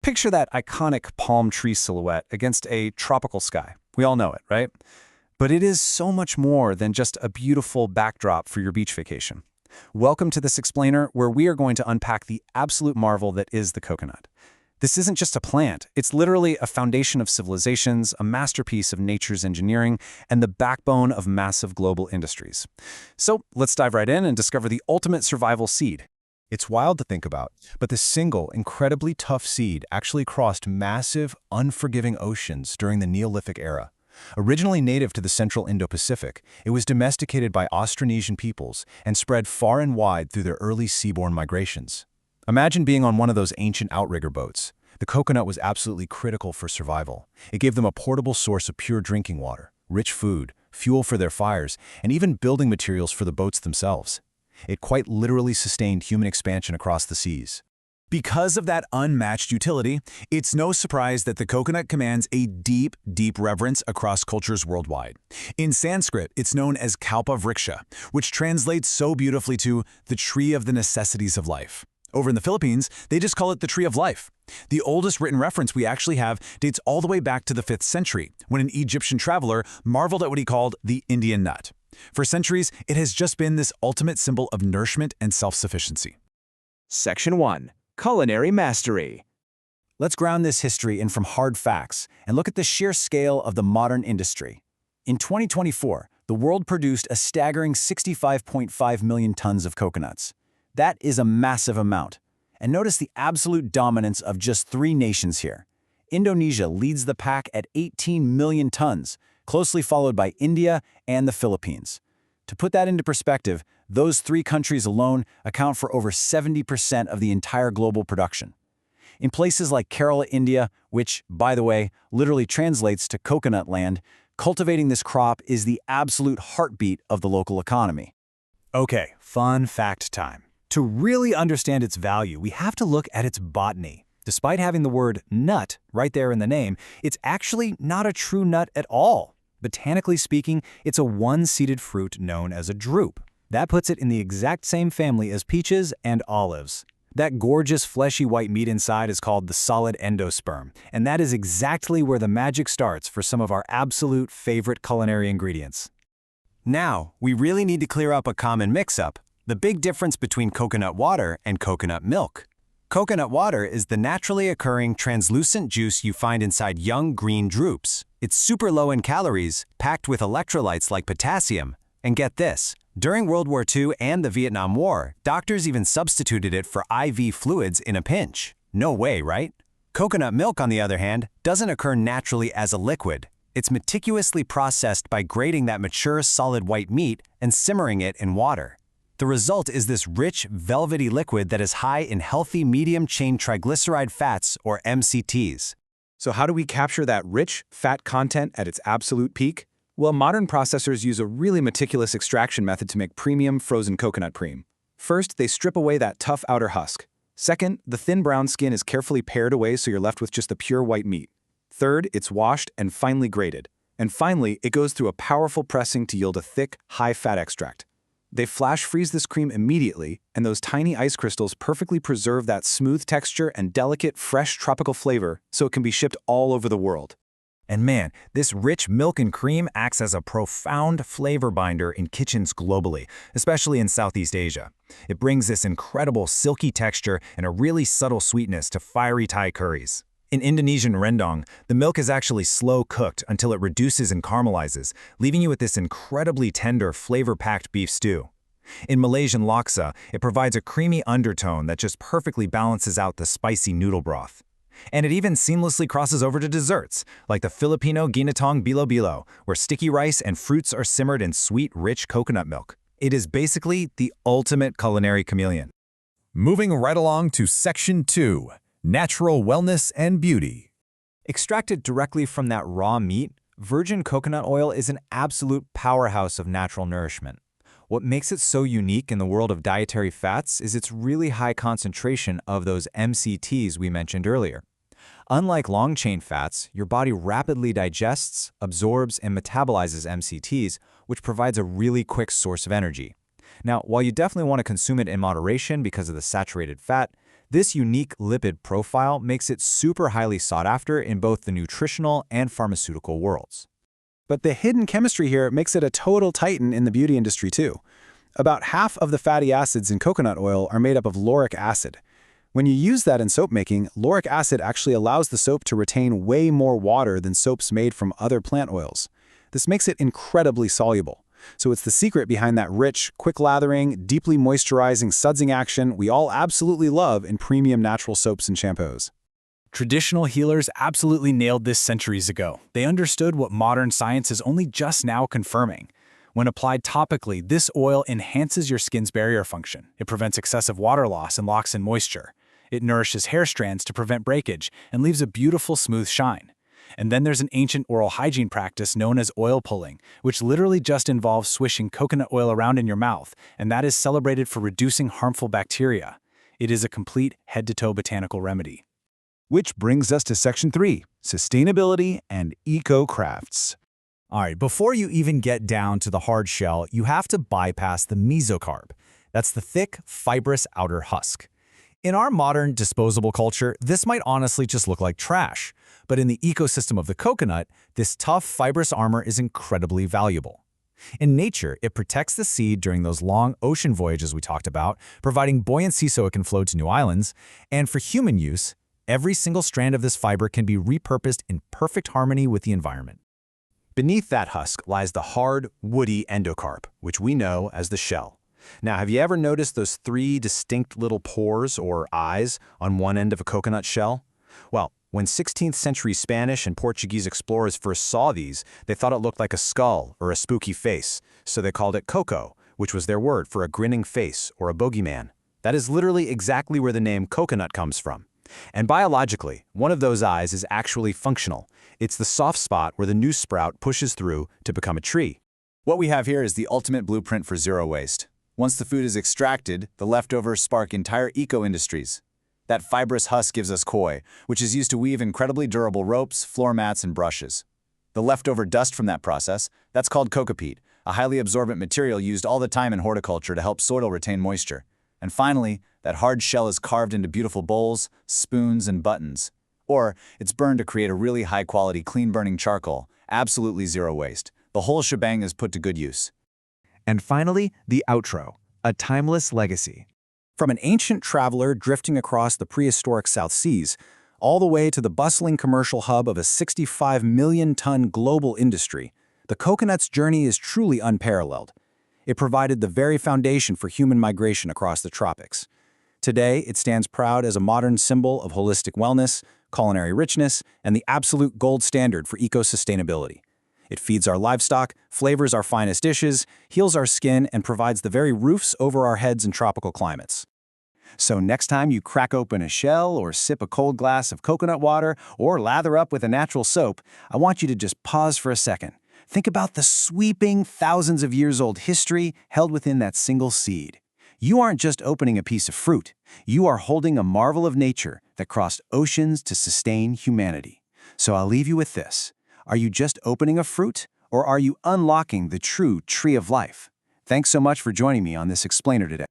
Picture that iconic palm tree silhouette against a tropical sky. We all know it, right? But it is so much more than just a beautiful backdrop for your beach vacation. Welcome to this explainer where we are going to unpack the absolute marvel that is the coconut. This isn't just a plant, it's literally a foundation of civilizations, a masterpiece of nature's engineering, and the backbone of massive global industries. So let's dive right in and discover the ultimate survival seed. It's wild to think about, but this single, incredibly tough seed actually crossed massive, unforgiving oceans during the Neolithic era. Originally native to the central Indo-Pacific, it was domesticated by Austronesian peoples and spread far and wide through their early seaborne migrations. Imagine being on one of those ancient outrigger boats. The coconut was absolutely critical for survival. It gave them a portable source of pure drinking water, rich food, fuel for their fires, and even building materials for the boats themselves. It quite literally sustained human expansion across the seas. Because of that unmatched utility, it's no surprise that the coconut commands a deep, deep reverence across cultures worldwide. In Sanskrit, it's known as Kalpa Vriksha, which translates so beautifully to the tree of the necessities of life. Over in the Philippines, they just call it the tree of life. The oldest written reference we actually have dates all the way back to the 5th century, when an Egyptian traveler marveled at what he called the Indian nut. For centuries, it has just been this ultimate symbol of nourishment and self-sufficiency. Section 1. Culinary Mastery. Let's ground this history in from hard facts and look at the sheer scale of the modern industry. In 2024, the world produced a staggering 65.5 million tons of coconuts. That is a massive amount. And notice the absolute dominance of just 3 nations here. Indonesia leads the pack at 18 million tons, closely followed by India and the Philippines. To put that into perspective, those 3 countries alone account for over 70% of the entire global production. In places like Kerala, India, which, by the way, literally translates to coconut land, cultivating this crop is the absolute heartbeat of the local economy. Okay, fun fact time. To really understand its value, we have to look at its botany. Despite having the word nut right there in the name, it's actually not a true nut at all. Botanically speaking, it's a one-seeded fruit known as a drupe. That puts it in the exact same family as peaches and olives. That gorgeous fleshy white meat inside is called the solid endosperm, and that is exactly where the magic starts for some of our absolute favorite culinary ingredients. Now, we really need to clear up a common mix-up: the big difference between coconut water and coconut milk. Coconut water is the naturally occurring translucent juice you find inside young green drupes. It's super low in calories, packed with electrolytes like potassium. And get this, during World War II and the Vietnam War, doctors even substituted it for IV fluids in a pinch. No way, right? Coconut milk, on the other hand, doesn't occur naturally as a liquid. It's meticulously processed by grating that mature solid white meat and simmering it in water. The result is this rich, velvety liquid that is high in healthy medium-chain triglyceride fats, or MCTs. So how do we capture that rich, fat content at its absolute peak? Well, modern processors use a really meticulous extraction method to make premium frozen coconut cream. First, they strip away that tough outer husk. Second, the thin brown skin is carefully pared away so you're left with just the pure white meat. Third, it's washed and finely grated. And finally, it goes through a powerful pressing to yield a thick, high-fat extract. They flash freeze this cream immediately, and those tiny ice crystals perfectly preserve that smooth texture and delicate, fresh tropical flavor so it can be shipped all over the world. And man, this rich milk and cream acts as a profound flavor binder in kitchens globally, especially in Southeast Asia. It brings this incredible silky texture and a really subtle sweetness to fiery Thai curries. In Indonesian rendang, the milk is actually slow cooked until it reduces and caramelizes, leaving you with this incredibly tender, flavor-packed beef stew. In Malaysian laksa, it provides a creamy undertone that just perfectly balances out the spicy noodle broth. And it even seamlessly crosses over to desserts, like the Filipino ginatong bilo-bilo, where sticky rice and fruits are simmered in sweet, rich coconut milk. It is basically the ultimate culinary chameleon. Moving right along to Section 2. Natural Wellness and Beauty. Extracted directly from that raw meat, virgin coconut oil is an absolute powerhouse of natural nourishment. What makes it so unique in the world of dietary fats is its really high concentration of those MCTs we mentioned earlier. Unlike long-chain fats, your body rapidly digests, absorbs, and metabolizes MCTs, which provides a really quick source of energy. Now, while you definitely want to consume it in moderation because of the saturated fat, This unique lipid profile makes it super highly sought after in both the nutritional and pharmaceutical worlds. But the hidden chemistry here makes it a total titan in the beauty industry too. About half of the fatty acids in coconut oil are made up of lauric acid. When you use that in soap making, lauric acid actually allows the soap to retain way more water than soaps made from other plant oils. This makes it incredibly soluble. So it's the secret behind that rich, quick lathering, deeply moisturizing sudsing action we all absolutely love in premium natural soaps and shampoos. Traditional healers absolutely nailed this centuries ago. They understood what modern science is only just now confirming. When applied topically, this oil enhances your skin's barrier function. It prevents excessive water loss and locks in moisture. It nourishes hair strands to prevent breakage and leaves a beautiful, smooth shine. And then there's an ancient oral hygiene practice known as oil pulling, which literally just involves swishing coconut oil around in your mouth, and that is celebrated for reducing harmful bacteria. It is a complete head-to-toe botanical remedy. Which brings us to Section 3, Sustainability and Eco-Crafts. All right, before you even get down to the hard shell, you have to bypass the mesocarp. That's the thick, fibrous outer husk. In our modern disposable culture, this might honestly just look like trash. But in the ecosystem of the coconut, this tough, fibrous armor is incredibly valuable. In nature, it protects the seed during those long ocean voyages we talked about, providing buoyancy so it can float to new islands. And for human use, every single strand of this fiber can be repurposed in perfect harmony with the environment. Beneath that husk lies the hard, woody endocarp, which we know as the shell. Now, have you ever noticed those three distinct little pores, or eyes, on one end of a coconut shell? Well, when 16th century Spanish and Portuguese explorers first saw these, they thought it looked like a skull or a spooky face, so they called it coco, which was their word for a grinning face or a bogeyman. That is literally exactly where the name coconut comes from. And biologically, one of those eyes is actually functional. It's the soft spot where the new sprout pushes through to become a tree. What we have here is the ultimate blueprint for zero waste. Once the food is extracted, the leftovers spark entire eco-industries. That fibrous husk gives us koi, which is used to weave incredibly durable ropes, floor mats, and brushes. The leftover dust from that process, that's called cocopeat, a highly absorbent material used all the time in horticulture to help soil retain moisture. And finally, that hard shell is carved into beautiful bowls, spoons, and buttons. Or it's burned to create a really high-quality, clean-burning charcoal, absolutely zero waste. The whole shebang is put to good use. And finally, the outro, a timeless legacy. From an ancient traveler drifting across the prehistoric South Seas, all the way to the bustling commercial hub of a 65 million-ton global industry, the coconut's journey is truly unparalleled. It provided the very foundation for human migration across the tropics. Today, it stands proud as a modern symbol of holistic wellness, culinary richness, and the absolute gold standard for eco-sustainability. It feeds our livestock, flavors our finest dishes, heals our skin, and provides the very roofs over our heads in tropical climates. So next time you crack open a shell or sip a cold glass of coconut water or lather up with a natural soap, I want you to just pause for a second. Think about the sweeping, thousands of years old history held within that single seed. You aren't just opening a piece of fruit. You are holding a marvel of nature that crossed oceans to sustain humanity. So I'll leave you with this. Are you just opening a fruit, or are you unlocking the true tree of life? Thanks so much for joining me on this explainer today.